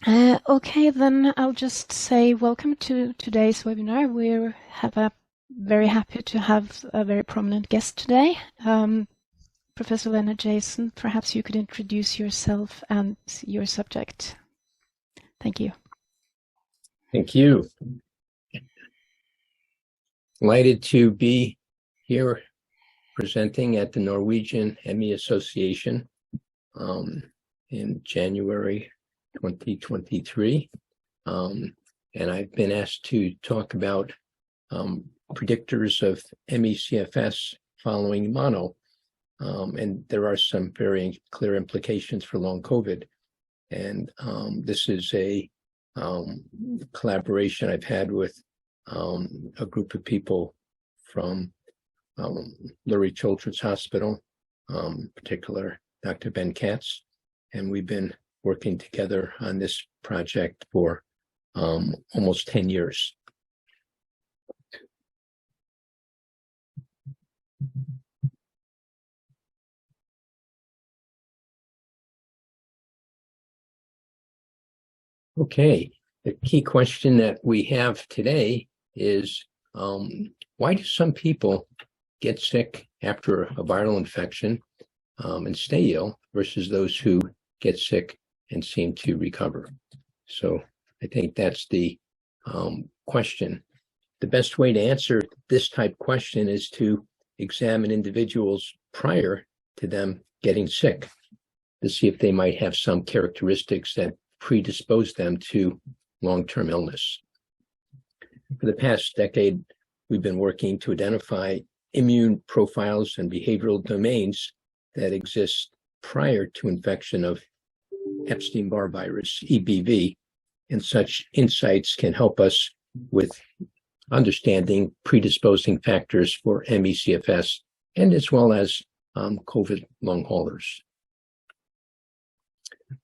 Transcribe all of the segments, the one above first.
Okay, then I'll just say welcome to today's webinar. We're very happy to have a very prominent guest today. Professor Leonard Jason, perhaps you could introduce yourself and your subject. Thank you. Thank you. Delighted to be here presenting at the Norwegian ME Association in January 2023. And I've been asked to talk about predictors of ME CFS following mono. And there are some very clear implications for long COVID. And this is a collaboration I've had with a group of people from Lurie Children's Hospital, in particular Dr. Ben Katz, and we've been working together on this project for almost 10 years. Okay, the key question that we have today is why do some people get sick after a viral infection and stay ill versus those who get sick and seem to recover? So I think that's the question. The best way to answer this type question is to examine individuals prior to them getting sick to see if they might have some characteristics that predispose them to long-term illness. For the past decade, we've been working to identify immune profiles and behavioral domains that exist prior to infection of Epstein-Barr virus, EBV, and such insights can help us with understanding predisposing factors for ME-CFS and as well as COVID long haulers.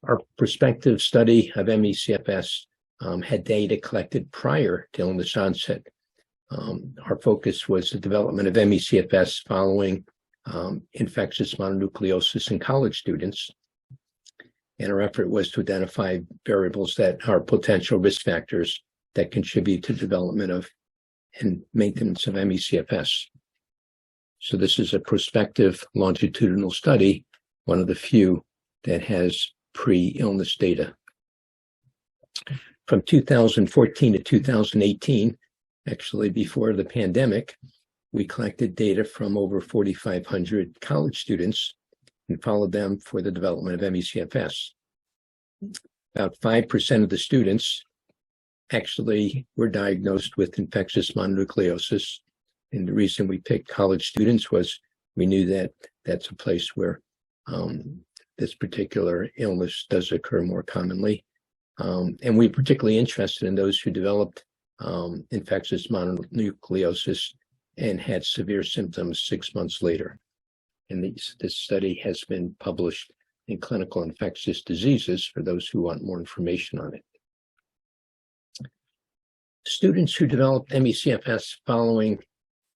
Our prospective study of ME-CFS had data collected prior to illness onset. Our focus was the development of ME-CFS following infectious mononucleosis in college students. And our effort was to identify variables that are potential risk factors that contribute to development of and maintenance of ME-CFS. So this is a prospective longitudinal study, one of the few that has pre-illness data. From 2014 to 2018, actually before the pandemic, we collected data from over 4,500 college students and followed them for the development of ME-CFS. About 5% of the students actually were diagnosed with infectious mononucleosis. And the reason we picked college students was we knew that that's a place where this particular illness does occur more commonly. And we're particularly interested in those who developed infectious mononucleosis and had severe symptoms 6 months later. And this study has been published in Clinical Infectious Diseases for those who want more information on it. Students who developed ME-CFS following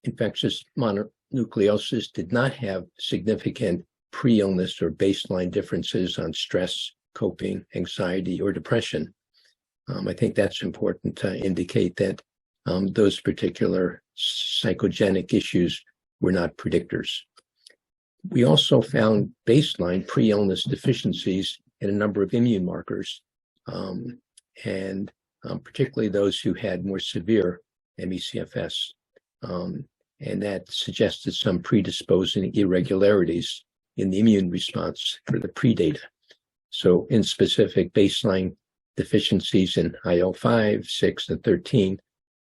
infectious mononucleosis did not have significant pre-illness or baseline differences on stress, coping, anxiety, or depression. I think that's important to indicate that those particular psychogenic issues were not predictors. We also found baseline pre-illness deficiencies in a number of immune markers, and particularly those who had more severe ME-CFS. And that suggested some predisposing irregularities in the immune response for the pre-data. So in specific, baseline deficiencies in IL-5, 6, and 13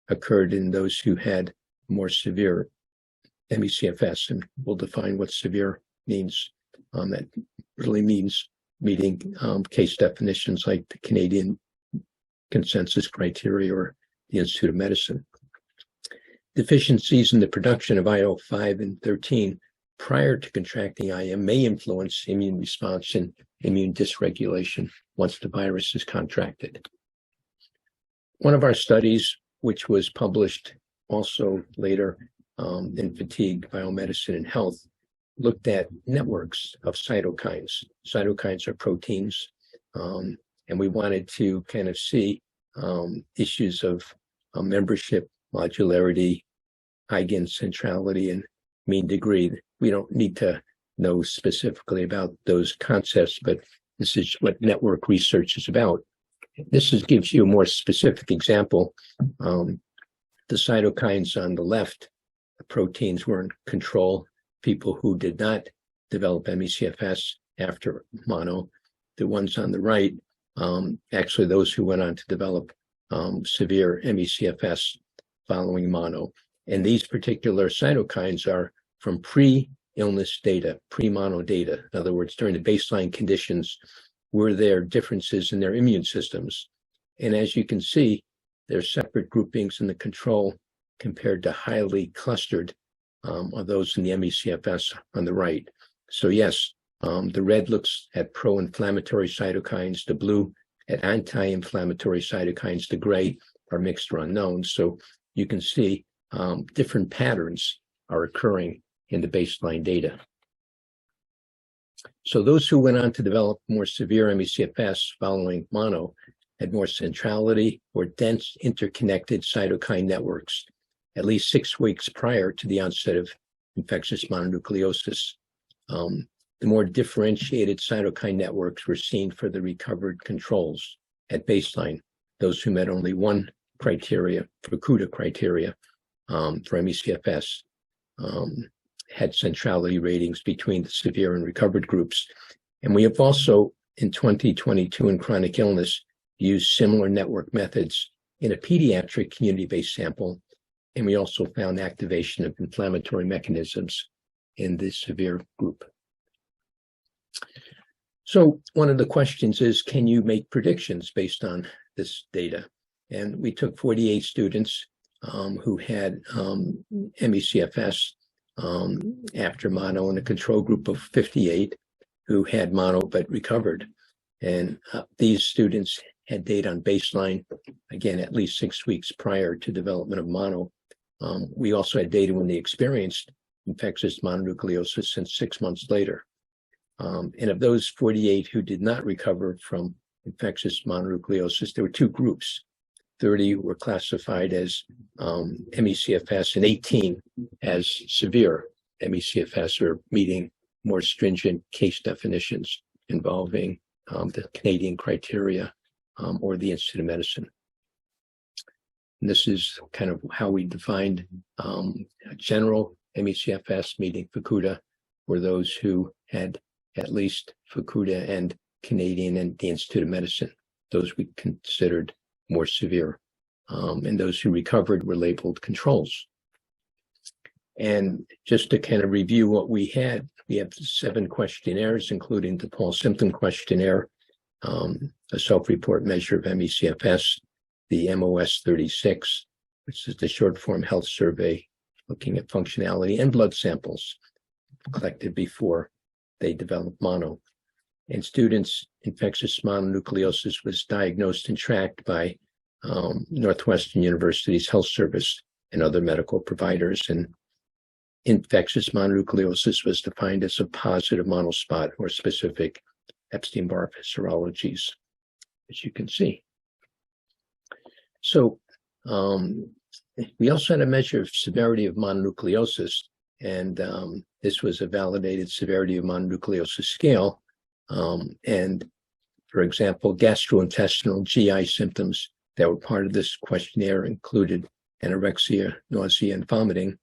occurred in those who had more severe ME-CFS, and we'll define what severe means. That really means meeting case definitions like the Canadian consensus criteria or the Institute of Medicine. Deficiencies in the production of IL-5 and 13 prior to contracting IM may influence immune response and immune dysregulation once the virus is contracted. One of our studies, which was published also later in Fatigue, Biomedicine, and Health, looked at networks of cytokines. Cytokines are proteins, and we wanted to kind of see issues of membership, modularity, eigencentrality, and mean degree. We don't need to know specifically about those concepts, but this is what network research is about. This gives you a more specific example. The cytokines on the left, the proteins were in control, people who did not develop ME-CFS after mono. The ones on the right, actually those who went on to develop severe ME-CFS following mono. And these particular cytokines are from pre-illness data, pre-mono data. In other words, during the baseline conditions, were there differences in their immune systems? And as you can see, there's separate groupings in the control compared to highly clustered are those in the ME-CFS on the right. So yes, the red looks at pro-inflammatory cytokines, the blue at anti-inflammatory cytokines, the gray are mixed or unknown. So you can see different patterns are occurring in the baseline data. So those who went on to develop more severe ME-CFS following mono had more centrality or dense interconnected cytokine networks, at least 6 weeks prior to the onset of infectious mononucleosis. The more differentiated cytokine networks were seen for the recovered controls at baseline, those who met only one criteria, Fukuda criteria, for ME-CFS, had centrality ratings between the severe and recovered groups. And we have also, in 2022 in chronic illness, used similar network methods in a pediatric community-based sample. And we also found activation of inflammatory mechanisms in the severe group. So one of the questions is, can you make predictions based on this data? And we took 48 students who had ME-CFS after mono, and a control group of 58 who had mono but recovered. And these students had data on baseline, again, at least 6 weeks prior to development of mono. We also had data when they experienced infectious mononucleosis and 6 months later. And of those 48 who did not recover from infectious mononucleosis, there were two groups. 30 were classified as ME-CFS and 18 as severe ME-CFS, or meeting more stringent case definitions involving the Canadian criteria or the Institute of Medicine. And this is kind of how we defined general ME-CFS meeting Fukuda, were those who had at least Fukuda and Canadian and the Institute of Medicine. Those we considered more severe. And those who recovered were labeled controls. And just to kind of review what we had, we have 7 questionnaires, including the Pulse Symptom Questionnaire, a self-report measure of ME-CFS, the MOS 36, which is the short form health survey looking at functionality, and blood samples collected before they developed mono. And students' infectious mononucleosis was diagnosed and tracked by Northwestern University's health service and other medical providers. And infectious mononucleosis was defined as a positive monospot or specific Epstein-Barr serologies, as you can see. So we also had a measure of severity of mononucleosis, and this was a validated severity of mononucleosis scale. And for example, gastrointestinal GI symptoms that were part of this questionnaire included anorexia, nausea, and vomiting.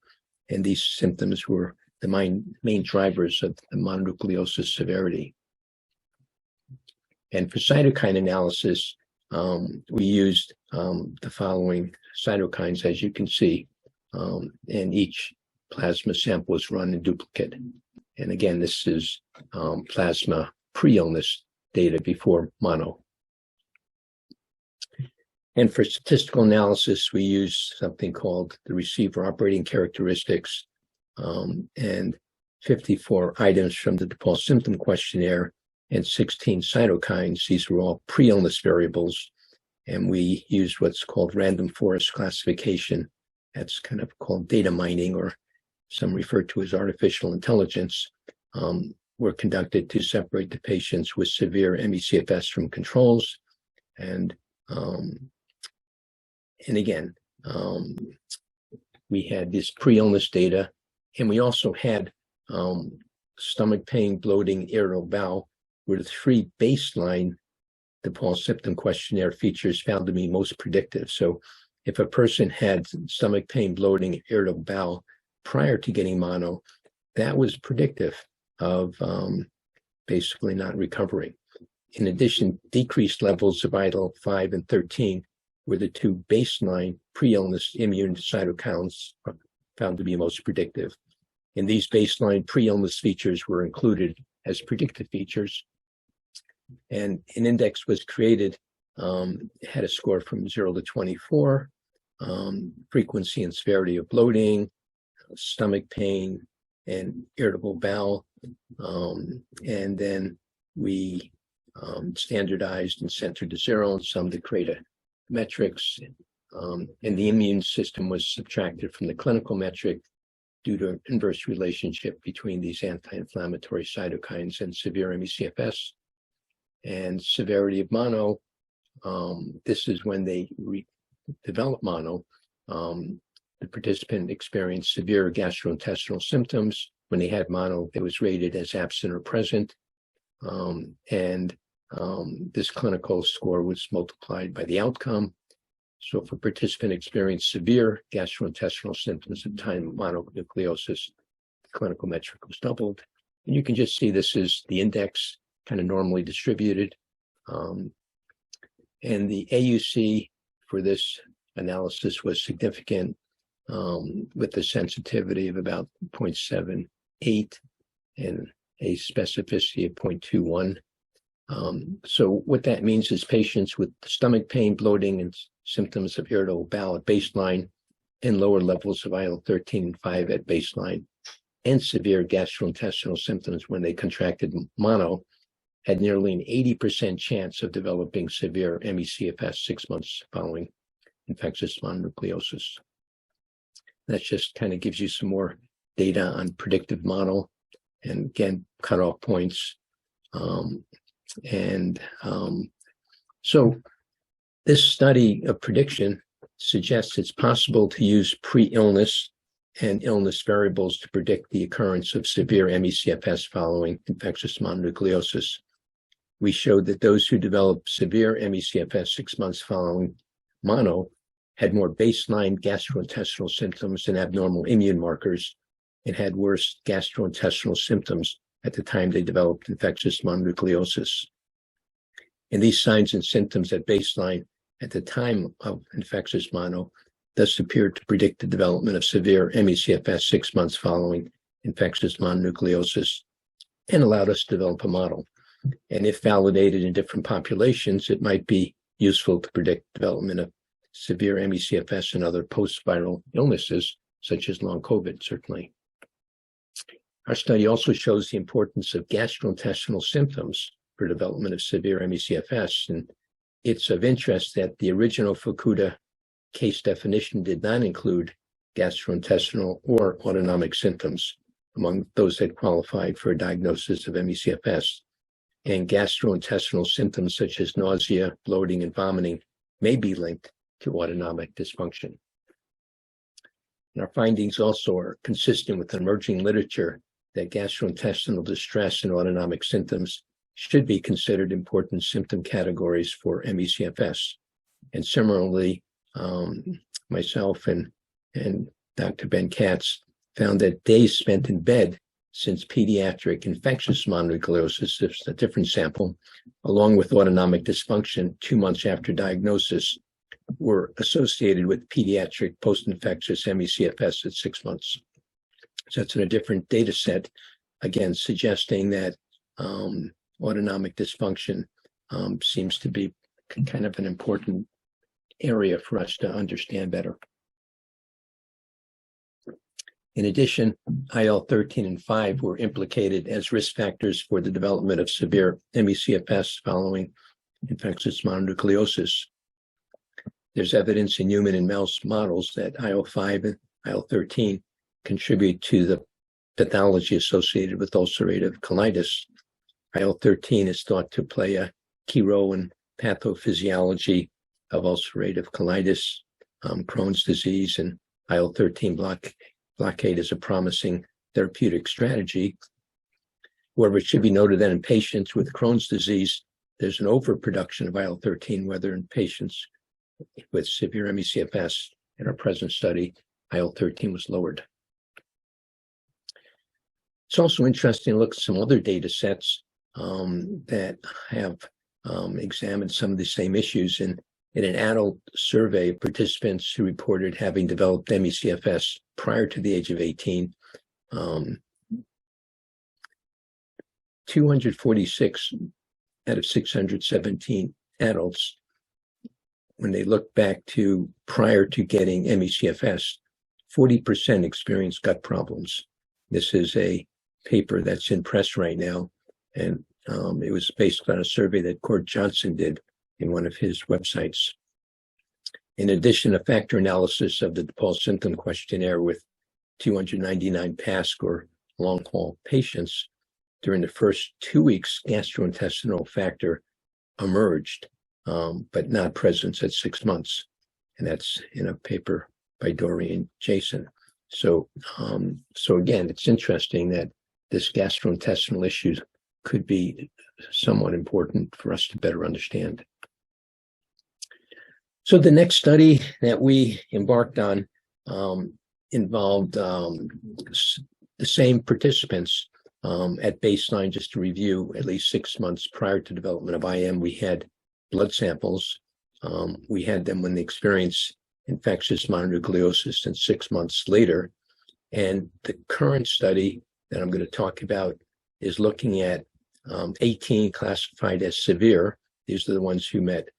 And these symptoms were the main drivers of the mononucleosis severity. And for cytokine analysis, we used the following cytokines, as you can see, and each plasma sample was run in duplicate. And again, this is plasma pre-illness data before mono. And for statistical analysis, we use something called the receiver operating characteristics, and 54 items from the DePaul symptom questionnaire and 16 cytokines. These were all pre-illness variables. And we used what's called random forest classification. That's kind of called data mining, or some refer to as artificial intelligence. Were conducted to separate the patients with severe ME-CFS from controls. And again, we had this pre-illness data, and we also had stomach pain, bloating, irritable bowel were the three baseline DePaul symptom questionnaire features found to be most predictive. So if a person had stomach pain, bloating, irritable bowel prior to getting mono, that was predictive of basically not recovering. In addition, decreased levels of IL-5 and 13 were the two baseline pre-illness immune cytokines found to be most predictive. And these baseline pre-illness features were included as predictive features. And an index was created, had a score from 0 to 24, frequency and severity of bloating, stomach pain, and irritable bowel. And then we standardized and centered to 0 and some to create a metrics. And the immune system was subtracted from the clinical metric due to an inverse relationship between these anti-inflammatory cytokines and severe ME-CFS. And severity of mono, this is when they develop mono. The participant experienced severe gastrointestinal symptoms. When they had mono, it was rated as absent or present. This clinical score was multiplied by the outcome. So if a participant experienced severe gastrointestinal symptoms at the time of mononucleosis, the clinical metric was doubled. And you can just see this is the index, kind of normally distributed. And the AUC for this analysis was significant, with the sensitivity of about 0.78 and a specificity of 0.21. So what that means is patients with stomach pain, bloating, and symptoms of irritable bowel at baseline, and lower levels of IL-13 and 5 at baseline, and severe gastrointestinal symptoms when they contracted mono, had nearly an 80% chance of developing severe ME-CFS 6 months following infectious mononucleosis. That just kind of gives you some more data on predictive mono, and again, cutoff points. So this study of prediction suggests it's possible to use pre-illness and illness variables to predict the occurrence of severe ME-CFS following infectious mononucleosis. We showed that those who developed severe ME-CFS 6 months following mono had more baseline gastrointestinal symptoms and abnormal immune markers, and had worse gastrointestinal symptoms at the time they developed infectious mononucleosis. And these signs and symptoms at baseline at the time of infectious mono thus appeared to predict the development of severe ME-CFS 6 months following infectious mononucleosis, and allowed us to develop a model. And if validated in different populations, it might be useful to predict development of severe ME-CFS and other post-viral illnesses, such as long COVID, certainly. Our study also shows the importance of gastrointestinal symptoms for development of severe ME-CFS, and it's of interest that the original Fukuda case definition did not include gastrointestinal or autonomic symptoms among those that qualified for a diagnosis of ME-CFS. And gastrointestinal symptoms such as nausea, bloating, and vomiting may be linked to autonomic dysfunction. And our findings also are consistent with emerging literature that gastrointestinal distress and autonomic symptoms should be considered important symptom categories for ME-CFS. And similarly, myself and Dr. Ben Katz found that days spent in bed since pediatric infectious mononucleosis, it's a different sample, along with autonomic dysfunction 2 months after diagnosis, were associated with pediatric post-infectious ME-CFS at 6 months. So that's in a different data set, again, suggesting that autonomic dysfunction seems to be kind of an important area for us to understand better. In addition, IL-13 and 5 were implicated as risk factors for the development of severe ME-CFS following infectious mononucleosis. There's evidence in human and mouse models that IL-5 and IL-13 contribute to the pathology associated with ulcerative colitis. IL-13 is thought to play a key role in pathophysiology of ulcerative colitis, Crohn's disease, and IL-13 blockade is a promising therapeutic strategy. However, it should be noted that in patients with Crohn's disease, there's an overproduction of IL-13, whether in patients with severe ME-CFS. In our present study, IL-13 was lowered. It's also interesting to look at some other data sets that have examined some of the same issues. In an adult survey of participants who reported having developed ME-CFS prior to the age of 18, 246 out of 617 adults, when they look back to prior to getting ME-CFS, 40% experienced gut problems. This is a paper that's in press right now, and it was based on a survey that Cord Johnson did in one of his websites. In addition, a factor analysis of the DePaul symptom questionnaire with 299 PASC or long-haul patients, during the first 2 weeks, gastrointestinal factor emerged, but not present at 6 months. And that's in a paper by Dory and Jason. So again, it's interesting that this gastrointestinal issue could be somewhat important for us to better understand. So the next study that we embarked on involved the same participants at baseline. Just to review, at least 6 months prior to development of IM, we had blood samples. We had them when they experienced infectious mononucleosis, and 6 months later. And the current study that I'm going to talk about is looking at 18 classified as severe. These are the ones who met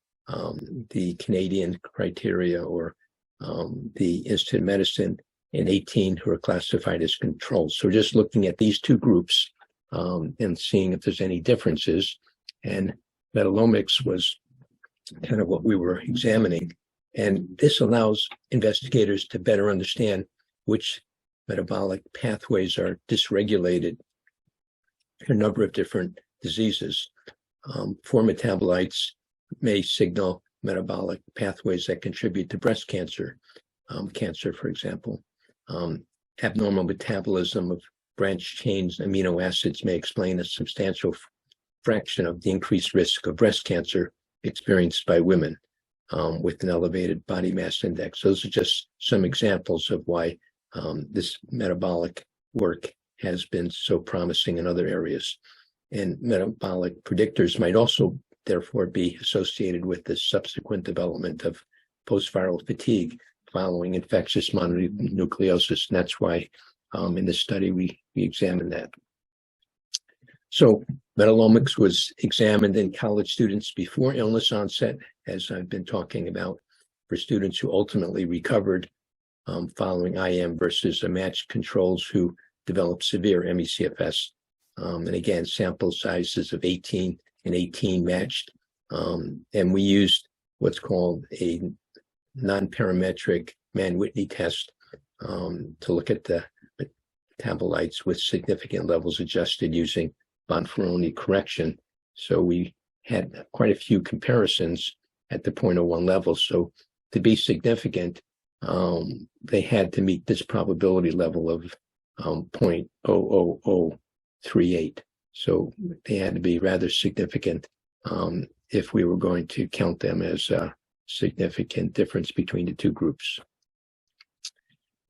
the Canadian criteria or the Institute of Medicine, and 18 who are classified as controls. So just looking at these two groups and seeing if there's any differences. And metabolomics was kind of what we were examining. And this allows investigators to better understand which metabolic pathways are dysregulated in a number of different diseases. 4 metabolites may signal metabolic pathways that contribute to breast cancer, for example. Abnormal metabolism of branched chain amino acids may explain a substantial fraction of the increased risk of breast cancer experienced by women with an elevated body mass index. Those are just some examples of why this metabolic work has been so promising in other areas. And metabolic predictors might also therefore be associated with the subsequent development of post-viral fatigue following infectious mononucleosis. And that's why in this study we examined that. So metabolomics was examined in college students before illness onset, as I've been talking about, for students who ultimately recovered following IM versus a matched controls who developed severe ME-CFS. And again, sample sizes of 18 and 18 matched. And we used what's called a non-parametric Mann-Whitney test to look at the metabolites with significant levels adjusted using Bonferroni correction. So we had quite a few comparisons at the 0.01 level. So to be significant, they had to meet this probability level of 0.00038. So they had to be rather significant if we were going to count them as a significant difference between the two groups.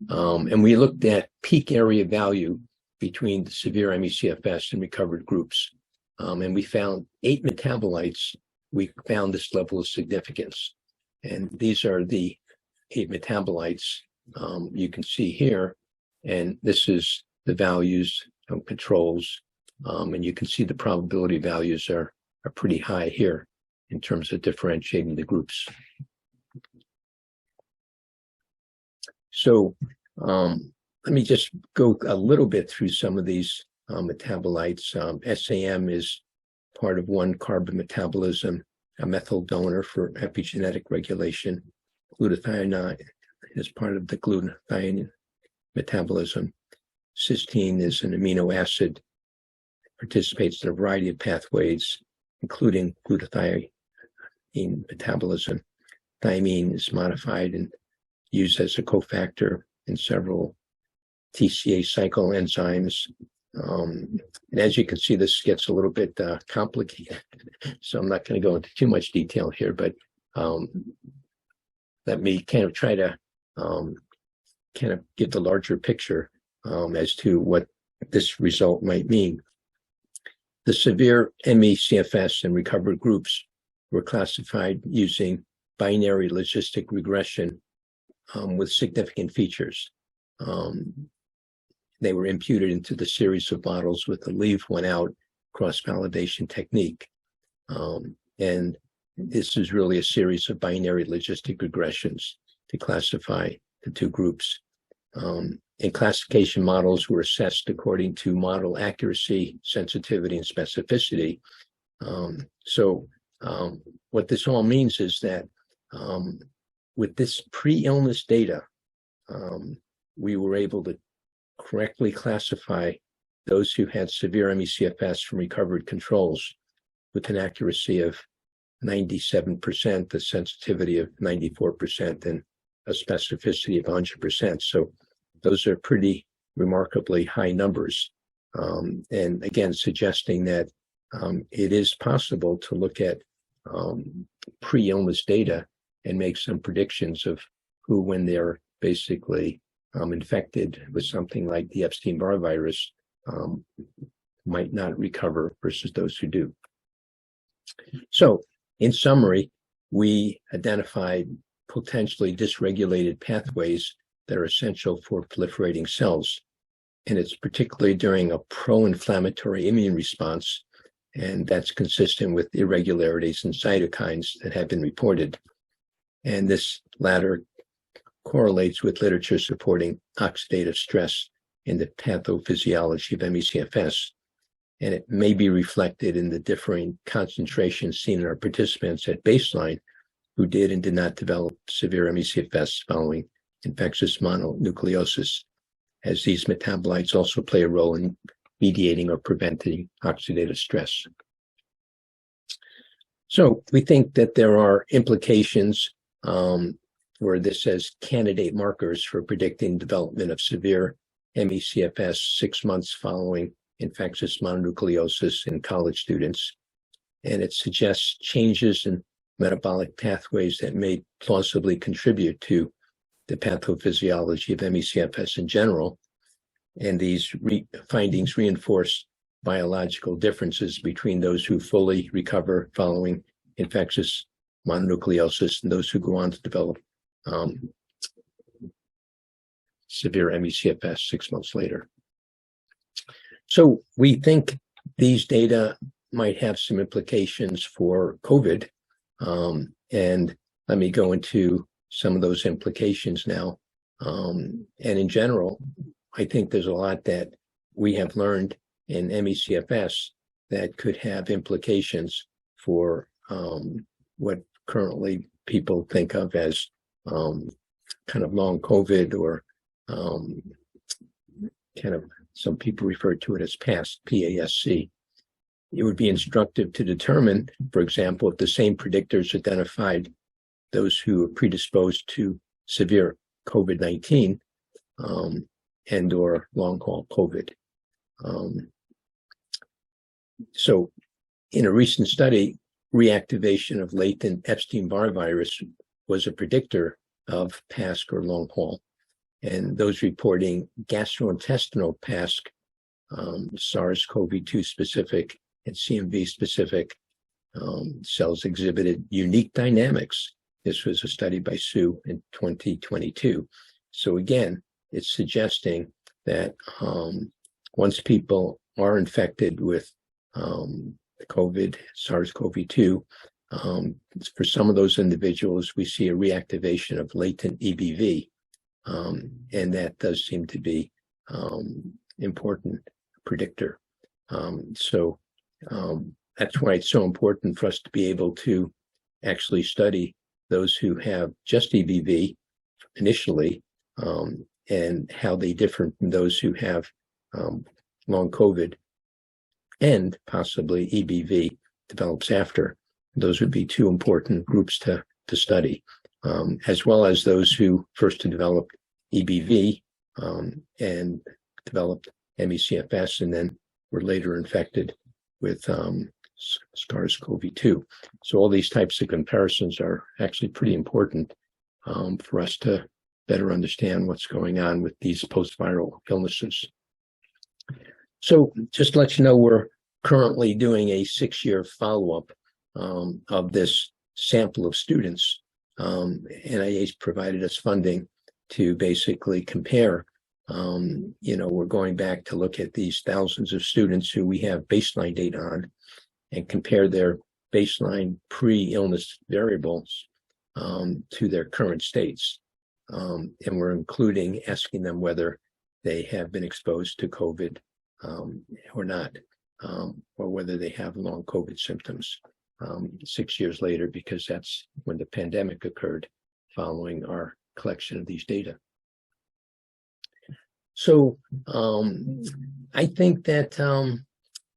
And we looked at peak area value between the severe ME-CFS and recovered groups. And we found 8 metabolites. We found this level of significance. And these are the 8 metabolites you can see here. And this is the values of controls. And you can see the probability values are pretty high here in terms of differentiating the groups. So let me just go a little bit through some of these metabolites. SAM is part of 1-carbon metabolism, a methyl donor for epigenetic regulation. Glutathione is part of the glutathione metabolism. Cysteine is an amino acid, participates in a variety of pathways, including glutathione in metabolism. Thymine is modified and used as a cofactor in several TCA cycle enzymes. And as you can see, this gets a little bit complicated, so I'm not going to go into too much detail here, but let me kind of try to kind of get the larger picture as to what this result might mean. The severe ME-CFS and recovered groups were classified using binary logistic regression with significant features. They were imputed into the series of models with the leave one out cross-validation technique. And this is really a series of binary logistic regressions to classify the two groups. And classification models were assessed according to model accuracy, sensitivity, and specificity. What this all means is that with this pre-illness data, we were able to correctly classify those who had severe ME-CFS from recovered controls with an accuracy of 97%, a sensitivity of 94%, and a specificity of 100%. So those are pretty remarkably high numbers. And again, suggesting that it is possible to look at pre-illness data and make some predictions of who, when they're basically infected with something like the Epstein-Barr virus, might not recover versus those who do. So, in summary, we identified potentially dysregulated pathways that are essential for proliferating cells. And it's particularly during a pro-inflammatory immune response, and that's consistent with irregularities in cytokines that have been reported. And this latter correlates with literature supporting oxidative stress in the pathophysiology of ME-CFS. And it may be reflected in the differing concentrations seen in our participants at baseline who did and did not develop severe ME-CFS following infectious mononucleosis, as these metabolites also play a role in mediating or preventing oxidative stress. So we think that there are implications where this says candidate markers for predicting development of severe ME-CFS 6 months following infectious mononucleosis in college students. And it suggests changes in metabolic pathways that may plausibly contribute to the pathophysiology of ME-CFS in general. And these findings reinforce biological differences between those who fully recover following infectious mononucleosis and those who go on to develop severe ME-CFS 6 months later. So we think these data might have some implications for COVID. And let me go into some of those implications now. And in general, I think there's a lot that we have learned in ME-CFS that could have implications for what currently people think of as kind of long COVID, or kind of some people refer to it as PASC, P-A-S-C. It would be instructive to determine, for example, if the same predictors identified those who are predisposed to severe COVID-19 and or long-haul COVID. So in a recent study, reactivation of latent Epstein-Barr virus was a predictor of PASC or long haul. And those reporting gastrointestinal PASC, SARS-CoV-2 specific and CMV specific cells exhibited unique dynamics. This was a study by Su in 2022. So again, it's suggesting that once people are infected with COVID, SARS-CoV-2, for some of those individuals, we see a reactivation of latent EBV, and that does seem to be important predictor. So that's why it's so important for us to be able to actually study those who have just EBV initially, and how they differ from those who have long COVID and possibly EBV develops after. those would be two important groups to study, as well as those who first developed EBV and developed ME-CFS and then were later infected with SARS-CoV-2. So all these types of comparisons are actually pretty important for us to better understand what's going on with these post-viral illnesses. So just to let you know, we're currently doing a 6-year follow-up of this sample of students. NIH provided us funding to basically compare. We're going back to look at these thousands of students who we have baseline data on and compare their baseline pre-illness variables to their current states. And we're including asking them whether they have been exposed to COVID or not, or whether they have long COVID symptoms 6 years later, because that's when the pandemic occurred following our collection of these data. So I think that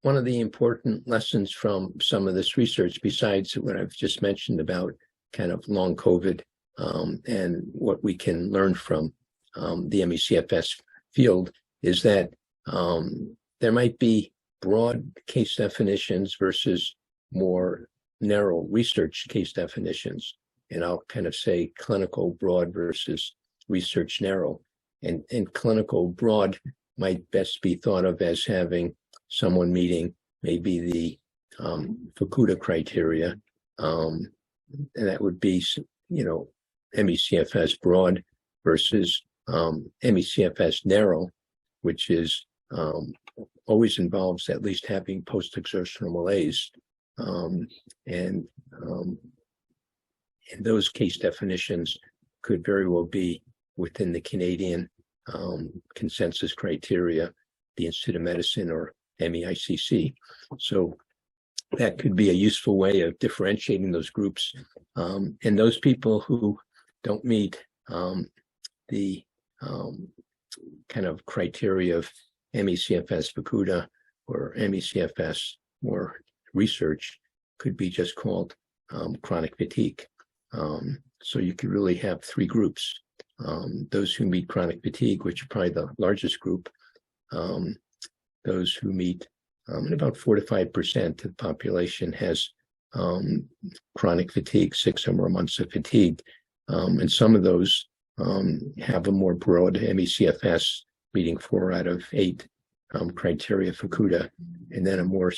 one of the important lessons from some of this research, besides what I've just mentioned about kind of long COVID and what we can learn from the ME-CFS field, is that there might be broad case definitions versus more narrow research case definitions. And I'll kind of say clinical broad versus research narrow. And clinical broad might best be thought of as having someone meeting maybe the Fukuda criteria, and that would be, ME-CFS broad versus ME-CFS narrow, which is always involves at least having post-exertional malaise, and those case definitions could very well be within the Canadian consensus criteria, the Institute of Medicine, or MEICC. So that could be a useful way of differentiating those groups. And those people who don't meet the kind of criteria of ME-CFS Fukuda or ME-CFS or research could be just called chronic fatigue. So you could really have three groups. Those who meet chronic fatigue, which are probably the largest group, those who meet, and about 4 to 5% of the population has chronic fatigue, 6 or more months of fatigue. And some of those have a more broad ME-CFS, meeting 4 out of 8 criteria Fukuda, and then a more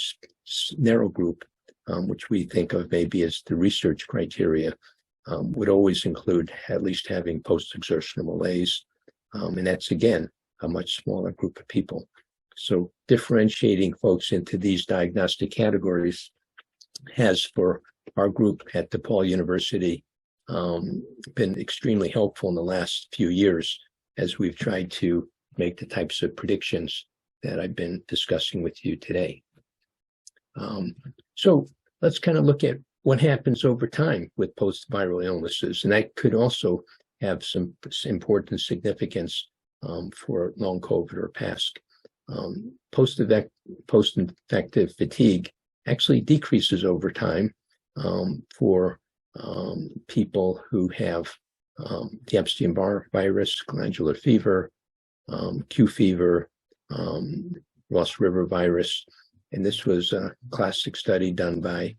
narrow group, which we think of maybe as the research criteria, would always include at least having post-exertional malaise. And that's, again, a much smaller group of people. So differentiating folks into these diagnostic categories has, for our group at DePaul University, been extremely helpful in the last few years as we've tried to make the types of predictions that I've been discussing with you today. So let's kind of look at what happens over time with post-viral illnesses, and that could also have some important significance for long COVID or PASC. Post-infective fatigue actually decreases over time for people who have the Epstein-Barr virus, glandular fever, Q fever, Ross River virus. And this was a classic study done by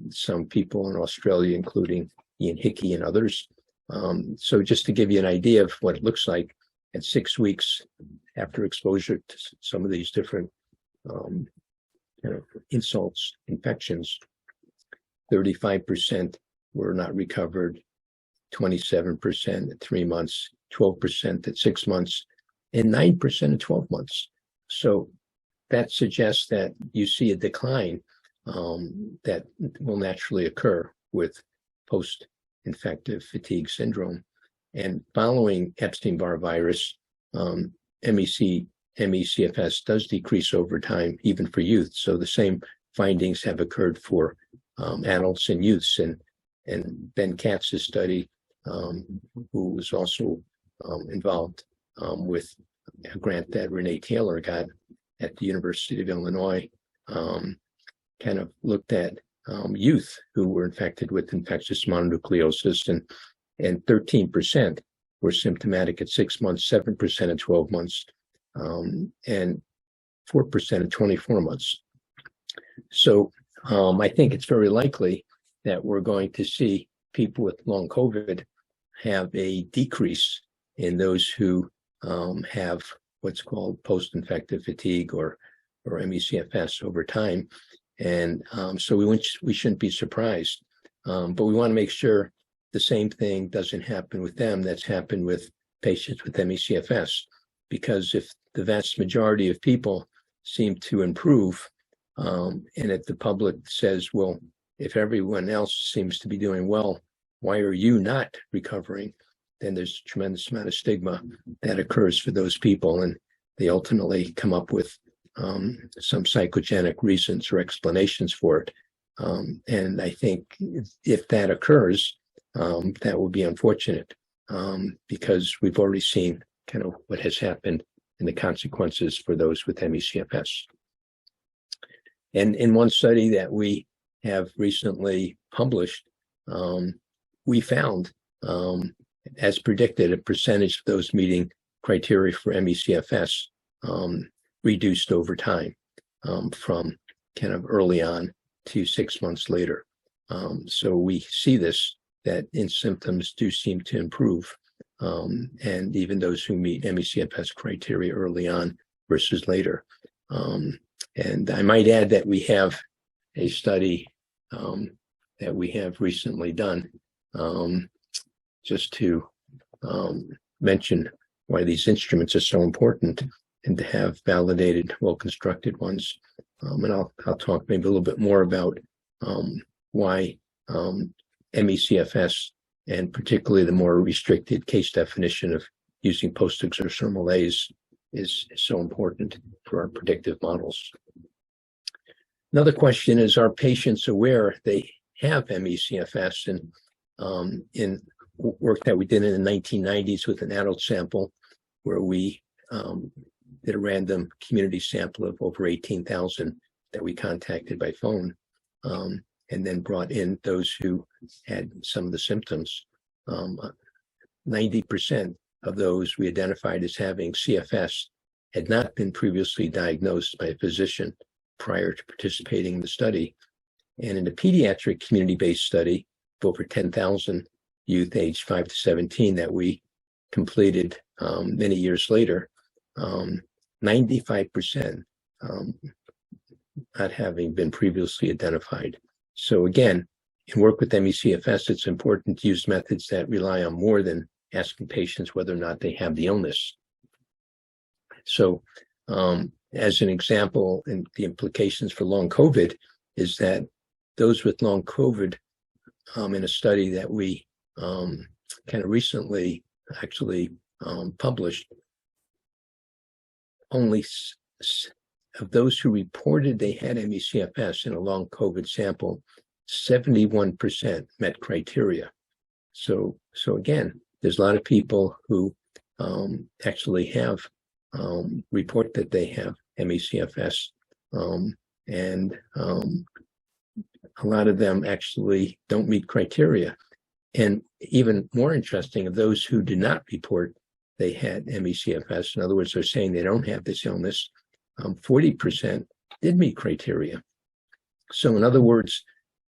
some people in Australia, including Ian Hickey and others. So just to give you an idea of what it looks like at 6 weeks after exposure to some of these different insults, infections, 35% were not recovered, 27% at 3 months, 12% at 6 months, and 9% at 12 months. So that suggests that you see a decline that will naturally occur with post-infective fatigue syndrome. And following Epstein-Barr virus, ME-CFS does decrease over time, even for youth. So the same findings have occurred for adults and youths. And Ben Katz's study, who was also involved with a grant that Renee Taylor got at the University of Illinois, kind of looked at youth who were infected with infectious mononucleosis, and 13% were symptomatic at 6 months, 7% at 12 months, and 4% at 24 months. So I think it's very likely that we're going to see people with long COVID have a decrease in those who have what's called post-infective fatigue or ME-CFS over time. And so we shouldn't be surprised. But we want to make sure the same thing doesn't happen with them that's happened with patients with ME-CFS. Because if the vast majority of people seem to improve, and if the public says, well, if everyone else seems to be doing well, why are you not recovering? Then there's a tremendous amount of stigma that occurs for those people, and they ultimately come up with some psychogenic reasons or explanations for it. And I think if that occurs, that will be unfortunate, because we've already seen kind of what has happened and the consequences for those with ME-CFS. And in one study that we have recently published, we found, as predicted, a percentage of those meeting criteria for ME-CFS reduced over time, from kind of early on to 6 months later. So we see this, that in symptoms do seem to improve, and even those who meet ME-CFS criteria early on versus later. And I might add that we have a study that we have recently done, just to mention why these instruments are so important, and to have validated, well-constructed ones. And I'll talk maybe a little bit more about why ME-CFS, and particularly the more restricted case definition of using post-exertional A's, is so important for our predictive models. Another question is, are patients aware they have ME-CFS? And in work that we did in the 1990s with an adult sample, where we did a random community sample of over 18,000 that we contacted by phone, and then brought in those who had some of the symptoms. 90% of those we identified as having CFS had not been previously diagnosed by a physician prior to participating in the study. And in a pediatric community-based study of over 10,000 youth aged 5 to 17 that we completed many years later, 95% not having been previously identified. So again, in work with ME-CFS, it's important to use methods that rely on more than asking patients whether or not they have the illness. So as an example, and the implications for long COVID is that those with long COVID, in a study that we kind of recently actually published, only of those who reported they had ME-CFS in a long COVID sample, 71% met criteria. So again, there's a lot of people who actually have report that they have ME-CFS, and a lot of them actually don't meet criteria. And even more interesting, of those who did not report they had ME-CFS, in other words, they're saying they don't have this illness, 40% did meet criteria. So in other words,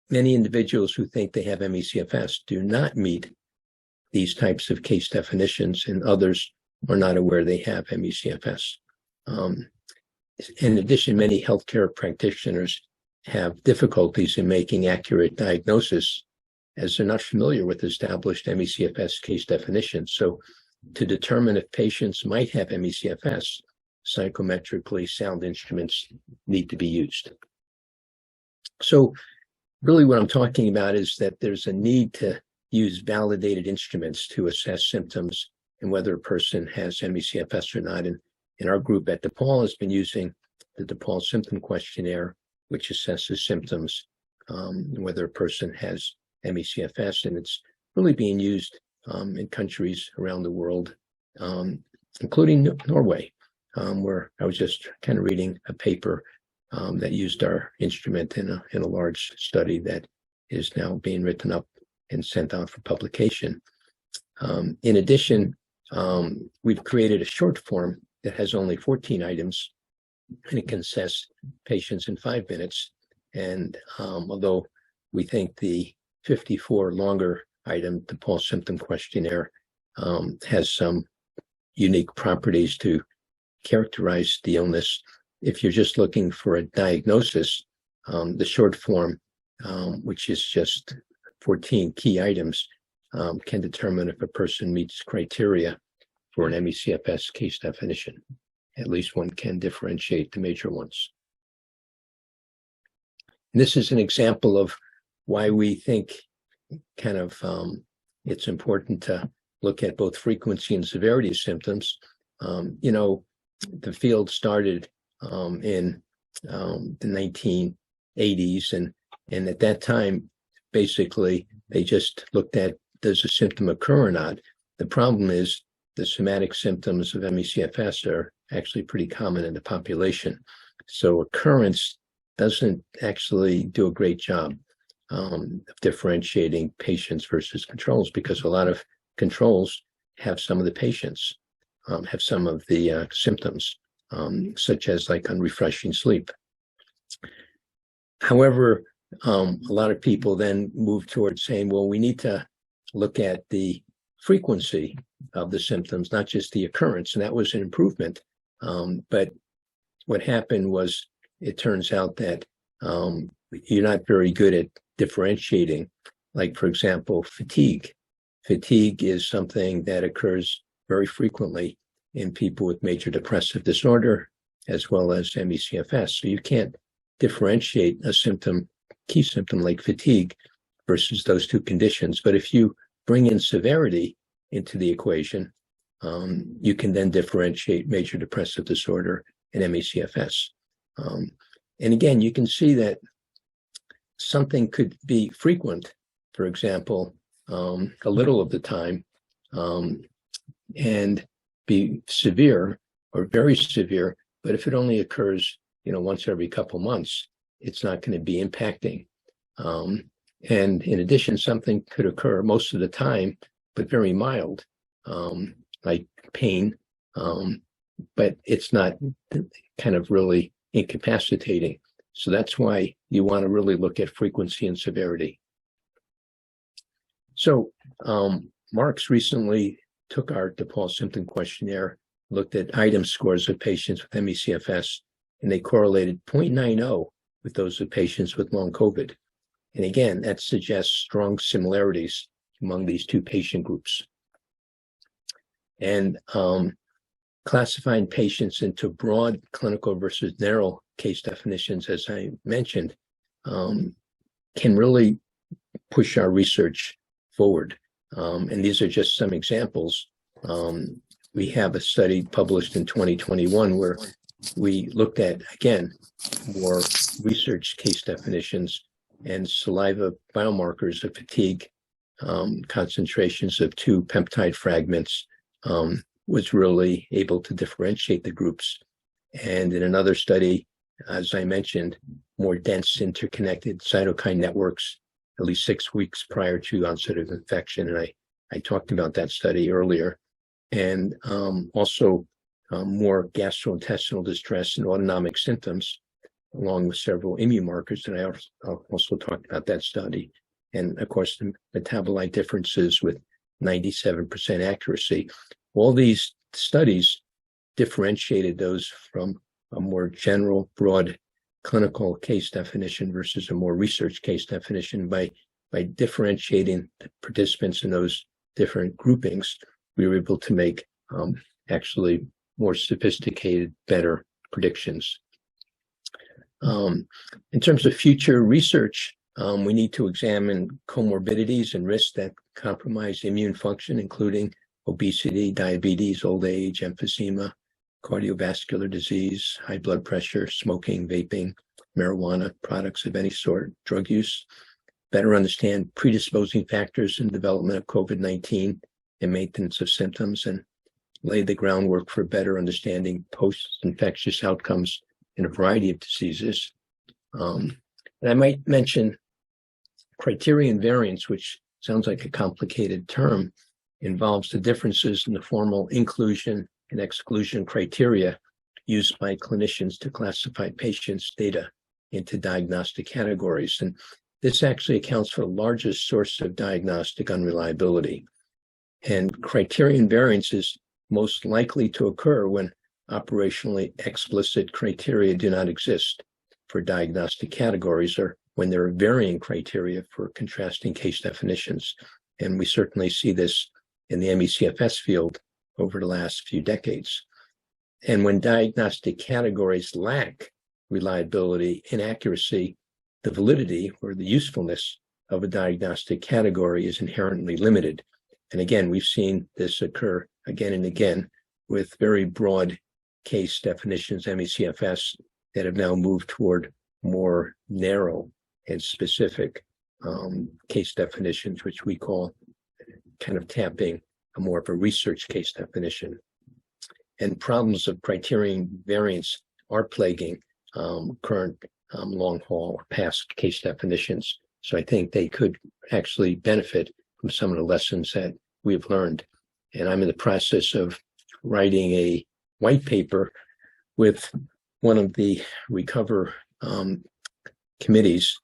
many individuals who think they have ME-CFS do not meet these types of case definitions, and others are not aware they have ME-CFS. In addition, many healthcare practitioners have difficulties in making accurate diagnosis, as they're not familiar with established ME-CFS case definitions. So to determine if patients might have ME-CFS, psychometrically sound instruments need to be used. So really what I'm talking about is that there's a need to use validated instruments to assess symptoms and whether a person has ME-CFS or not. And in our group at DePaul has been using the DePaul Symptom Questionnaire, which assesses symptoms, whether a person has ME-CFS, and it's really being used in countries around the world, including Norway, where I was just kind of reading a paper that used our instrument in a large study that is now being written up and sent out for publication. In addition, we've created a short form that has only 14 items, and it can assess patients in 5 minutes. And although we think the 54 longer item, the pulse symptom questionnaire, has some unique properties to characterize the illness, if you're just looking for a diagnosis, the short form, which is just 14 key items, can determine if a person meets criteria for an ME-CFS case definition. At least one can differentiate the major ones. And this is an example of why we think it's important to look at both frequency and severity of symptoms. The field started in the 1980s, and at that time, basically, they just looked at, does a symptom occur or not? The problem is the somatic symptoms of ME-CFS are actually pretty common in the population. So occurrence doesn't actually do a great job of differentiating patients versus controls, because a lot of controls have some of the patients, have some of the symptoms, such as like unrefreshing sleep. However, a lot of people then move towards saying, well, we need to look at the frequency of the symptoms, not just the occurrence, and that was an improvement. But what happened was, it turns out that you're not very good at differentiating. Like, for example, fatigue. Fatigue is something that occurs very frequently in people with major depressive disorder, as well as ME-CFS. So you can't differentiate a symptom, key symptom like fatigue, versus those two conditions. But if you bring in severity into the equation, you can then differentiate major depressive disorder and ME-CFS. And again, you can see that something could be frequent, for example, a little of the time, and be severe or very severe. But if it only occurs, once every couple months, it's not going to be impacting. And in addition, something could occur most of the time, but very mild, like pain, but it's not kind of really incapacitating. So that's why you want to really look at frequency and severity. So Marks recently took our pulse symptom questionnaire, looked at item scores of patients with ME-CFS, and they correlated 0.90 with those of patients with long COVID. And again, that suggests strong similarities among these two patient groups. And classifying patients into broad clinical versus narrow case definitions, as I mentioned, can really push our research forward. And these are just some examples. We have a study published in 2021 where we looked at, again, more research case definitions and saliva biomarkers of fatigue, concentrations of 2 peptide fragments, was really able to differentiate the groups. And in another study, as I mentioned, more dense interconnected cytokine networks, at least 6 weeks prior to onset of infection. And I talked about that study earlier. And also more gastrointestinal distress and autonomic symptoms, along with several immune markers. And I also talked about that study. And of course, the metabolite differences with 97% accuracy. All these studies differentiated those from a more general, broad clinical case definition versus a more research case definition. By differentiating the participants in those different groupings, we were able to make actually more sophisticated, better predictions. In terms of future research, we need to examine comorbidities and risks that compromise immune function, including obesity, diabetes, old age, emphysema, cardiovascular disease, high blood pressure, smoking, vaping, marijuana, products of any sort, drug use. Better understand predisposing factors in development of COVID-19 and maintenance of symptoms, and lay the groundwork for better understanding post-infectious outcomes in a variety of diseases. And I might mention criterion variance, which sounds like a complicated term, involves the differences in the formal inclusion and exclusion criteria used by clinicians to classify patients' data into diagnostic categories. And this actually accounts for the largest source of diagnostic unreliability. And criterion variance is most likely to occur when operationally explicit criteria do not exist for diagnostic categories, or when there are varying criteria for contrasting case definitions. And we certainly see this in the ME-CFS field over the last few decades. And when diagnostic categories lack reliability and accuracy, the validity or the usefulness of a diagnostic category is inherently limited. And again, we've seen this occur again and again with very broad case definitions, ME-CFS, that have now moved toward more narrow and specific case definitions, which we call kind of tapping a more of a research case definition. And problems of criterion variance are plaguing current long haul or past case definitions. So I think they could actually benefit from some of the lessons that we've learned. And I'm in the process of writing a white paper with one of the Recover committees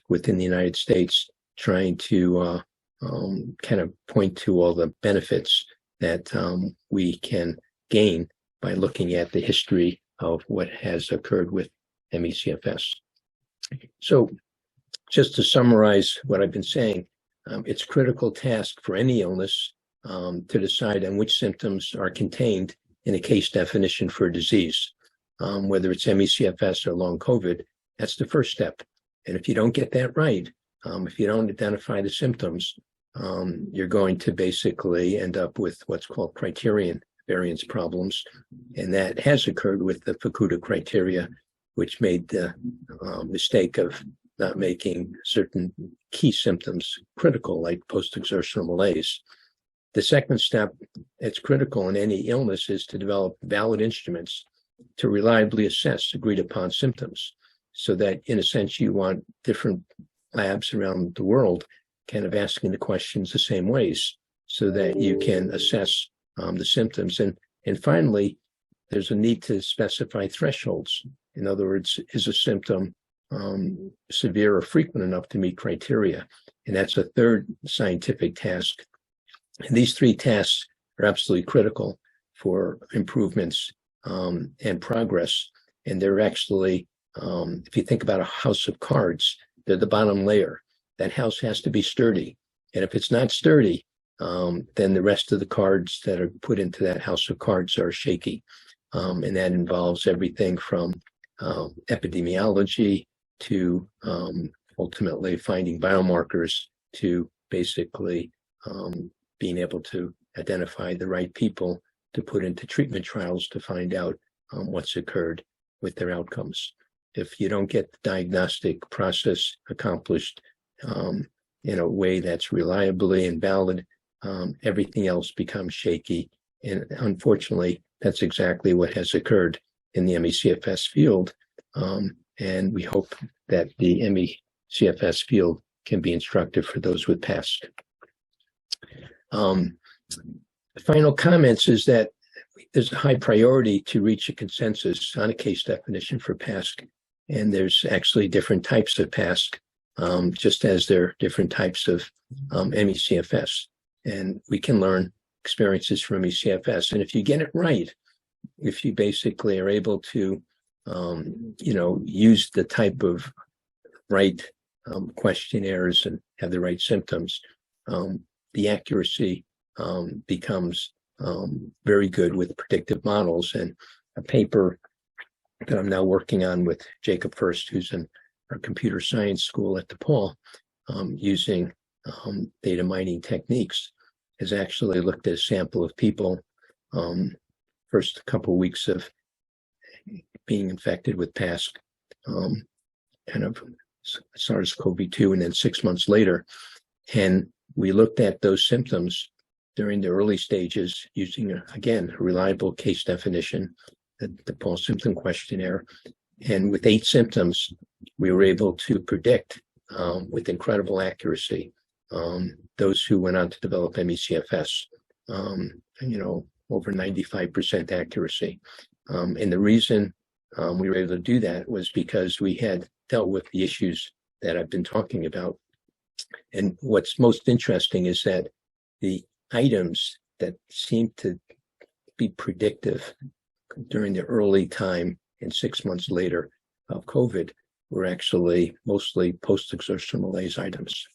within the United States, trying to kind of point to all the benefits that we can gain by looking at the history of what has occurred with ME-CFS. So just to summarize what I've been saying, it's a critical task for any illness to decide on which symptoms are contained in a case definition for a disease. Whether it's ME-CFS or long COVID, that's the first step. And if you don't get that right, if you don't identify the symptoms, you're going to basically end up with what's called criterion variance problems. And that has occurred with the Fukuda criteria, which made the mistake of not making certain key symptoms critical, like post-exertional malaise. The second step that's critical in any illness is to develop valid instruments to reliably assess agreed upon symptoms, so that in a sense you want different labs around the world kind of asking the questions the same ways, so that you can assess the symptoms. And finally, there's a need to specify thresholds. In other words, is a symptom severe or frequent enough to meet criteria? And that's a third scientific task. And these three tasks are absolutely critical for improvements and progress. And they're actually, if you think about a house of cards, they're the bottom layer. That house has to be sturdy. And if it's not sturdy, then the rest of the cards that are put into that house of cards are shaky. And that involves everything from epidemiology to ultimately finding biomarkers, to basically being able to identify the right people to put into treatment trials to find out what's occurred with their outcomes. If you don't get the diagnostic process accomplished in a way that's reliably and valid, everything else becomes shaky. And unfortunately, that's exactly what has occurred in the ME-CFS field. And we hope that the ME-CFS field can be instructive for those with PASC. Final comments is that there's a high priority to reach a consensus on a case definition for PASC. And there's actually different types of PASC, just as there are different types of ME-CFS. And we can learn experiences from ME-CFS. And if you get it right, if you basically are able to, use the type of right questionnaires and have the right symptoms, the accuracy becomes very good with predictive models. And a paper that I'm now working on with Jacob First, who's in our computer science school at DePaul, using data mining techniques, has actually looked at a sample of people, first couple of weeks of being infected with PASC, kind of SARS-CoV-2, and then 6 months later. And we looked at those symptoms during the early stages using, again, a reliable case definition. the Pulse Symptom Questionnaire. And with 8 symptoms, we were able to predict with incredible accuracy those who went on to develop ME-CFS, over 95% accuracy. And the reason we were able to do that was because we had dealt with the issues that I've been talking about. And what's most interesting is that the items that seem to be predictive during the early time and 6 months later of COVID were actually mostly post-exertional malaise items.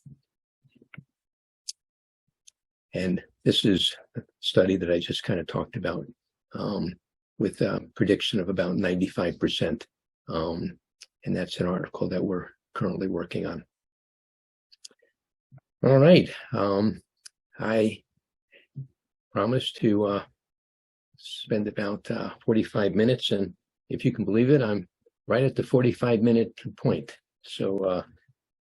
And this is a study that I just kind of talked about with a prediction of about 95%. And that's an article that we're currently working on. All right. I promised to spend about 45 minutes, and if you can believe it, I'm right at the 45-minute point. So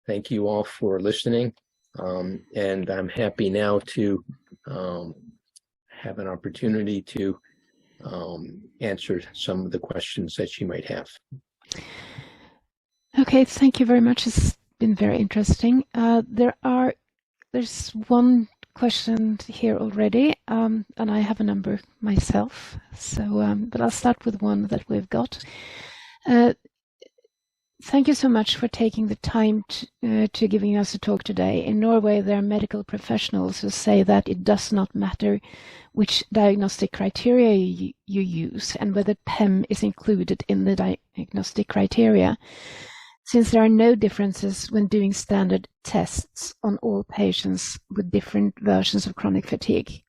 thank you all for listening, and I'm happy now to have an opportunity to answer some of the questions that you might have. Okay, thank you very much. It's been very interesting. There's one question here already, and I have a number myself. So, but I'll start with one that we've got. Thank you so much for taking the time to giving us a talk today. In Norway, there are medical professionals who say that it does not matter which diagnostic criteria you use and whether PEM is included in the diagnostic criteria, since there are no differences when doing standard tests on all patients with different versions of chronic fatigue.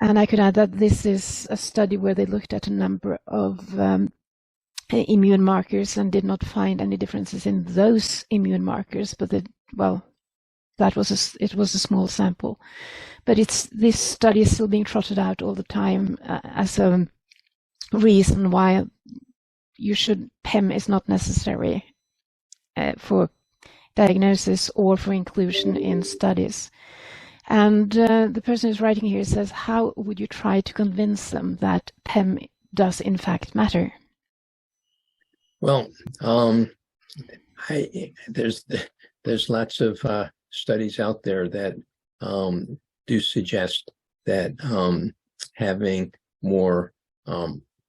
And I could add that this is a study where they looked at a number of immune markers and did not find any differences in those immune markers, but it was a small sample. But this study is still being trotted out all the time as a reason why PEM is not necessary for diagnosis or for inclusion in studies. And the person who's writing here says, how would you try to convince them that PEM does in fact matter? Well, there's lots of studies out there that do suggest that having more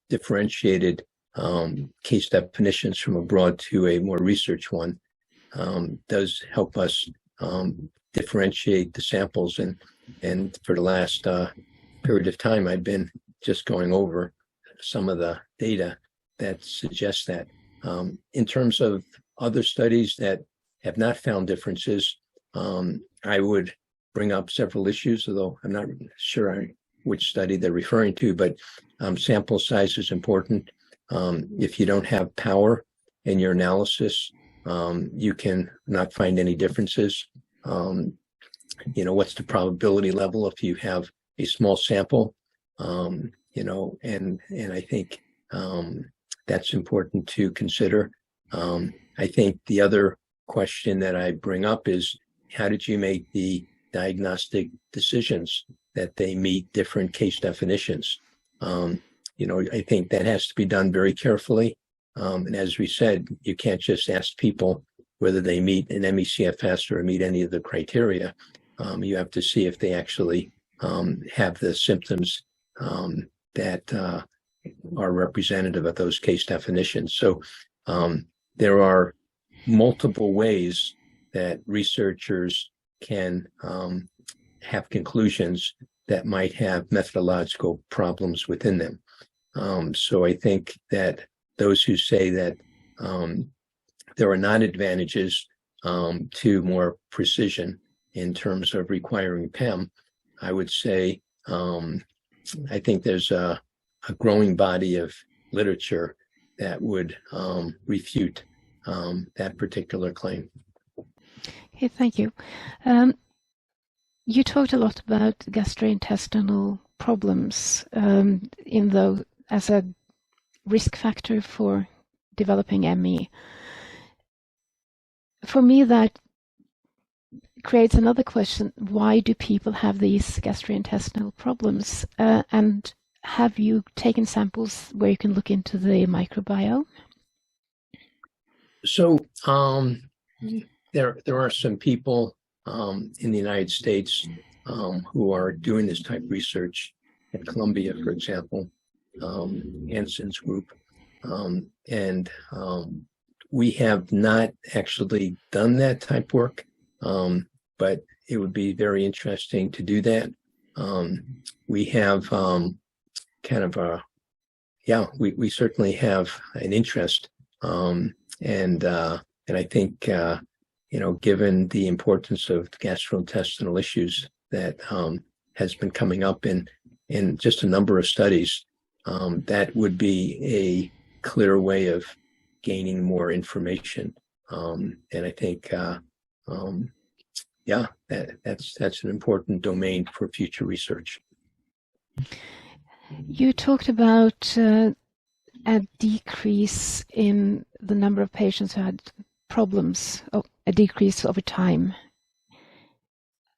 differentiated case definitions from a broad to a more research one does help us differentiate the samples. And for the last period of time, I've been just going over some of the data that suggests that. In terms of other studies that have not found differences, I would bring up several issues, although I'm not sure which study they're referring to, but sample size is important. If you don't have power in your analysis, you can not find any differences. What's the probability level if you have a small sample? And I think that's important to consider. I think the other question that I bring up is, how did you make the diagnostic decisions that they meet different case definitions? I think that has to be done very carefully. And as we said, you can't just ask people whether they meet an ME-CFS or meet any of the criteria. You have to see if they actually have the symptoms that are representative of those case definitions. So there are multiple ways that researchers can have conclusions that might have methodological problems within them. So I think that those who say that there are not advantages to more precision in terms of requiring PEM, I would say I think there's a growing body of literature that would refute that particular claim. Okay, thank you. You talked a lot about gastrointestinal problems as a risk factor for developing ME. For me, that creates another question: why do people have these gastrointestinal problems? And have you taken samples where you can look into the microbiome? So there are some people in the United States who are doing this type of research at Columbia, for example, Hanson's group. And we have not actually done that type work, but it would be very interesting to do that. We have kind of a, we certainly have an interest. And I think, given the importance of gastrointestinal issues that has been coming up in just a number of studies, that would be a clear way of gaining more information. And I think, that's an important domain for future research. You talked about a decrease in the number of patients who had problems, a decrease over time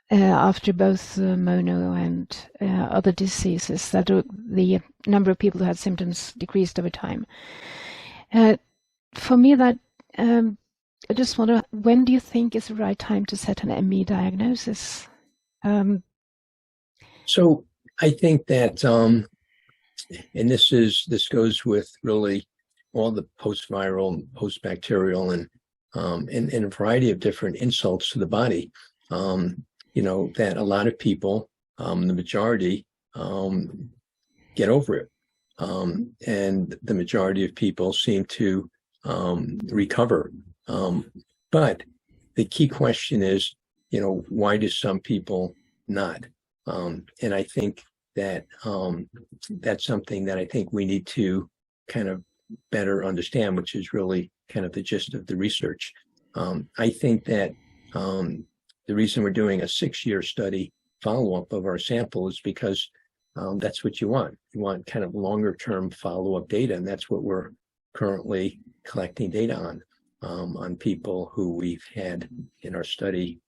after both mono and other diseases, that the number of people who had symptoms decreased over time. For me, that I just wonder, when do you think is the right time to set an ME diagnosis? So I think that, and this goes with really all the post-viral, post-bacterial, and a variety of different insults to the body. That a lot of people, the majority, get over it, and the majority of people seem to recover. But the key question is, why do some people not? And I think that that's something that I think we need to kind of better understand, which is really kind of the gist of the research. I think that the reason we're doing a 6-year study follow-up of our sample is because that's what you want. You want kind of longer-term follow-up data, and that's what we're currently collecting data on people who we've had in our study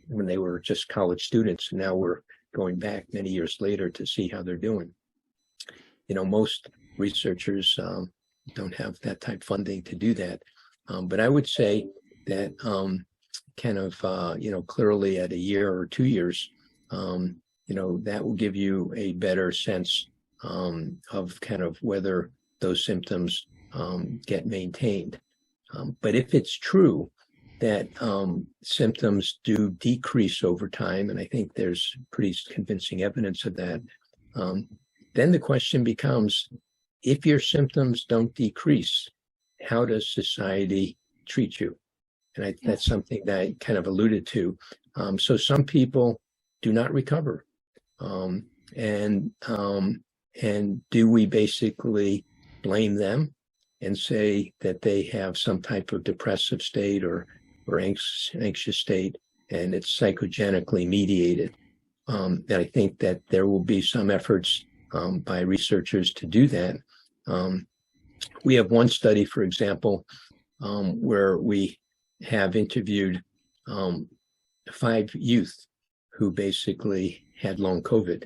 when they were just college students, and now we're going back many years later to see how they're doing. Most researchers don't have that type of funding to do that. But I would say that clearly at a year or 2 years, that will give you a better sense of kind of whether those symptoms get maintained. But if it's true that symptoms do decrease over time, and I think there's pretty convincing evidence of that, then the question becomes, if your symptoms don't decrease, how does society treat you? And that's something that I kind of alluded to. So some people do not recover. And do we basically blame them and say that they have some type of depressive state or anxious state, and it's psychogenically mediated? And I think that there will be some efforts by researchers to do that. We have one study, for example, where we have interviewed 5 youth who basically had long COVID.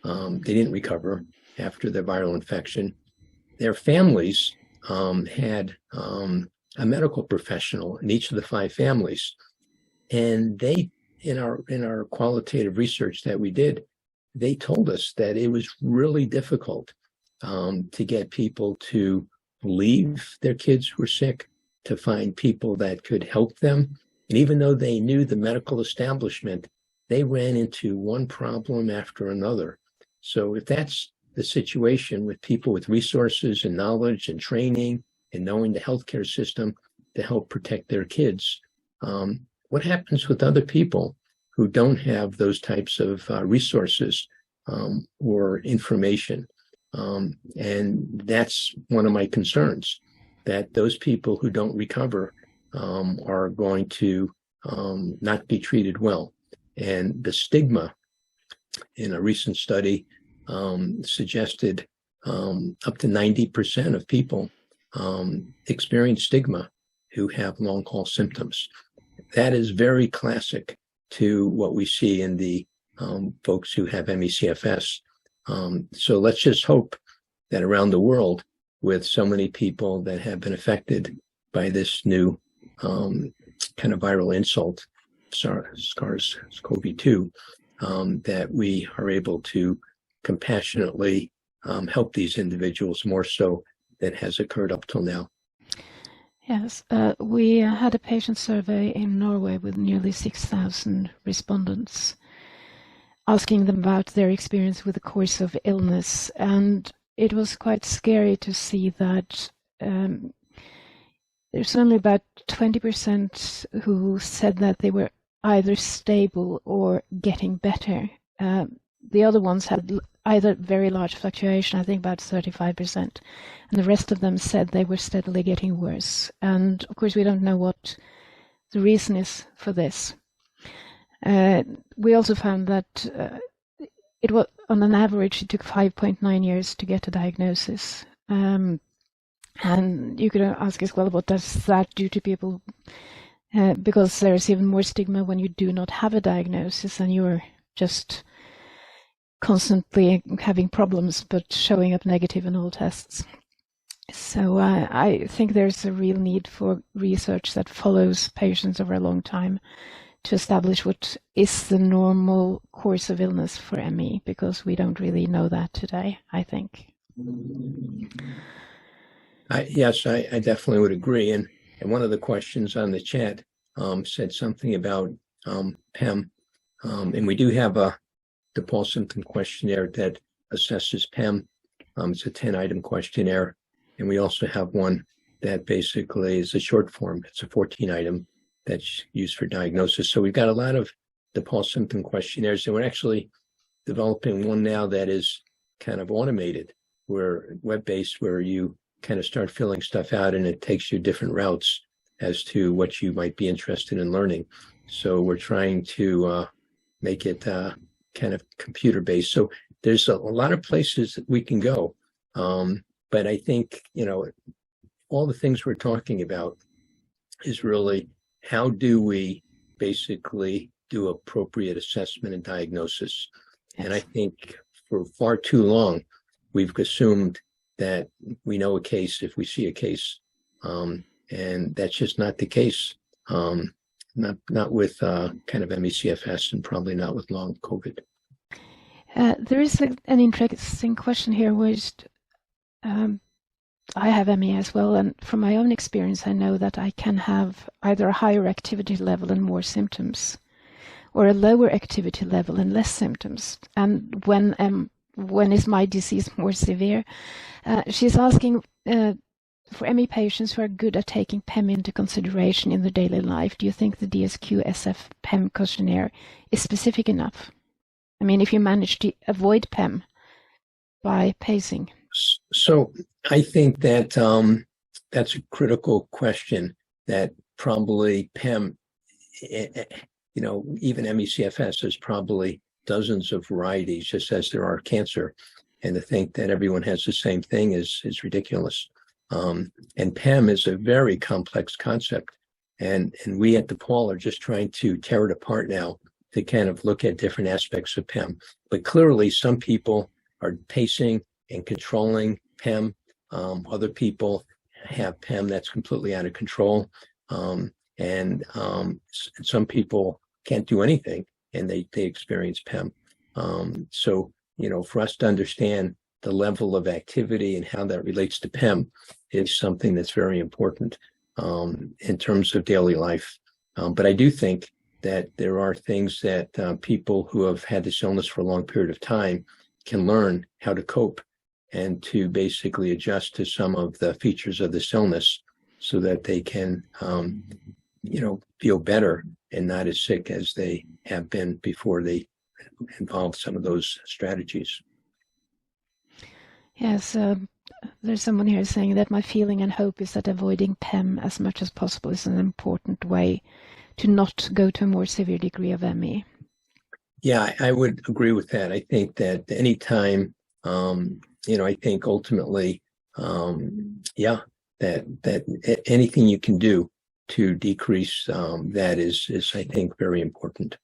They didn't recover after their viral infection. Their families had a medical professional in each of the 5 families, and they, in our qualitative research that we did, they told us that it was really difficult to get people to believe their kids were sick, to find people that could help them. And even though they knew the medical establishment, they ran into one problem after another. So if that's the situation with people with resources and knowledge and training and knowing the healthcare system to help protect their kids, what happens with other people who don't have those types of resources or information? And that's one of my concerns, that those people who don't recover are going to not be treated well. And the stigma in a recent study suggested up to 90% of people experience stigma who have long haul symptoms. That is very classic to what we see in the folks who have ME-CFS. So let's just hope that around the world, with so many people that have been affected by this new kind of viral insult, SARS-CoV-2, that we are able to compassionately help these individuals more so than has occurred up till now. Yes, we had a patient survey in Norway with nearly 6,000 respondents, asking them about their experience with the course of illness. And it was quite scary to see that there's only about 20% who said that they were either stable or getting better. The other ones had either very large fluctuation, I think about 35%, and the rest of them said they were steadily getting worse. And of course, we don't know what the reason is for this. We also found that it was, on an average, it took 5.9 years to get a diagnosis. And you could ask as well, what does that do to people? Because there's even more stigma when you do not have a diagnosis and you're just constantly having problems but showing up negative in all tests. So I think there's a real need for research that follows patients over a long time to establish what is the normal course of illness for ME, because we don't really know that today, I think. Yes, I definitely would agree. And one of the questions on the chat said something about PEM. And we do have the pulse symptom questionnaire that assesses PEM. It's a 10-item questionnaire. And we also have one that basically is a short form. It's a 14-item that's used for diagnosis. So we've got a lot of the pulse symptom questionnaires, and we're actually developing one now that is kind of automated, where web-based, where you kind of start filling stuff out and it takes you different routes as to what you might be interested in learning. So we're trying to make it kind of computer-based. So there's a lot of places that we can go. But I think, all the things we're talking about is really, how do we basically do appropriate assessment and diagnosis? Yes. And I think for far too long, we've assumed that we know a case if we see a case. And that's just not the case. Not with kind of ME-CFS, and probably not with long COVID. There is an interesting question here, which I have ME as well, and from my own experience, I know that I can have either a higher activity level and more symptoms, or a lower activity level and less symptoms. And when is my disease more severe? She's asking for ME patients who are good at taking PEM into consideration in their daily life. Do you think the DSQ-SF PEM questionnaire is specific enough? I mean, if you manage to avoid PEM by pacing. So I think that that's a critical question, that probably PEM, even ME-CFS, there's probably dozens of varieties, just as there are cancer. And to think that everyone has the same thing is ridiculous. And PEM is a very complex concept. And we at DePaul are just trying to tear it apart now to kind of look at different aspects of PEM. But clearly, some people are pacing and controlling PEM. Other people have PEM that's completely out of control. And some people can't do anything and they experience PEM. So, for us to understand the level of activity and how that relates to PEM is something that's very important in terms of daily life. But I do think that there are things that people who have had this illness for a long period of time can learn how to cope and to basically adjust to some of the features of this illness so that they can, feel better and not as sick as they have been before they involved some of those strategies. Yes, there's someone here saying that my feeling and hope is that avoiding PEM as much as possible is an important way to not go to a more severe degree of ME. Yeah, I would agree with that. I think that anytime, I think ultimately, that anything you can do to decrease that is, I think, very important.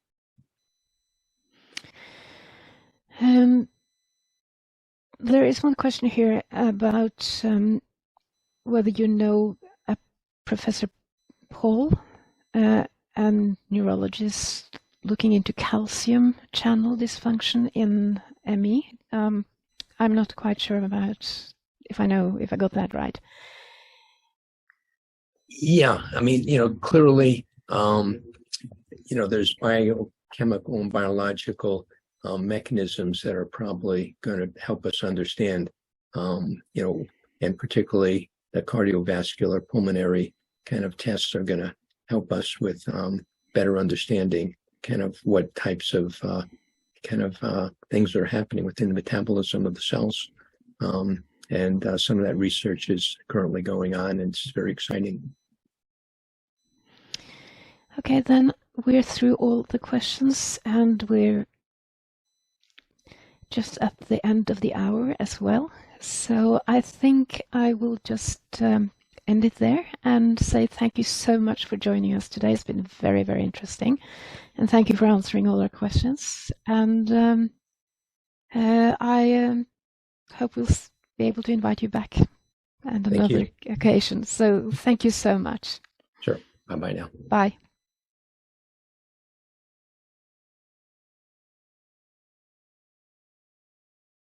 there is one question here about whether you know Professor Paul, a neurologist looking into calcium channel dysfunction in ME. I'm not quite sure about if I got that right. Yeah, I mean, clearly, there's biochemical and biological mechanisms that are probably going to help us understand, and particularly the cardiovascular pulmonary kind of tests are going to help us with better understanding kind of what types of things are happening within the metabolism of the cells. And some of that research is currently going on, and it's very exciting. Okay, then we're through all the questions, and we're just at the end of the hour as well. So I think I will just end it there and say thank you so much for joining us today. It's been very, very interesting. And thank you for answering all our questions. And I hope we'll be able to invite you back on another occasion. So thank you so much. Sure. Bye-bye now. Bye.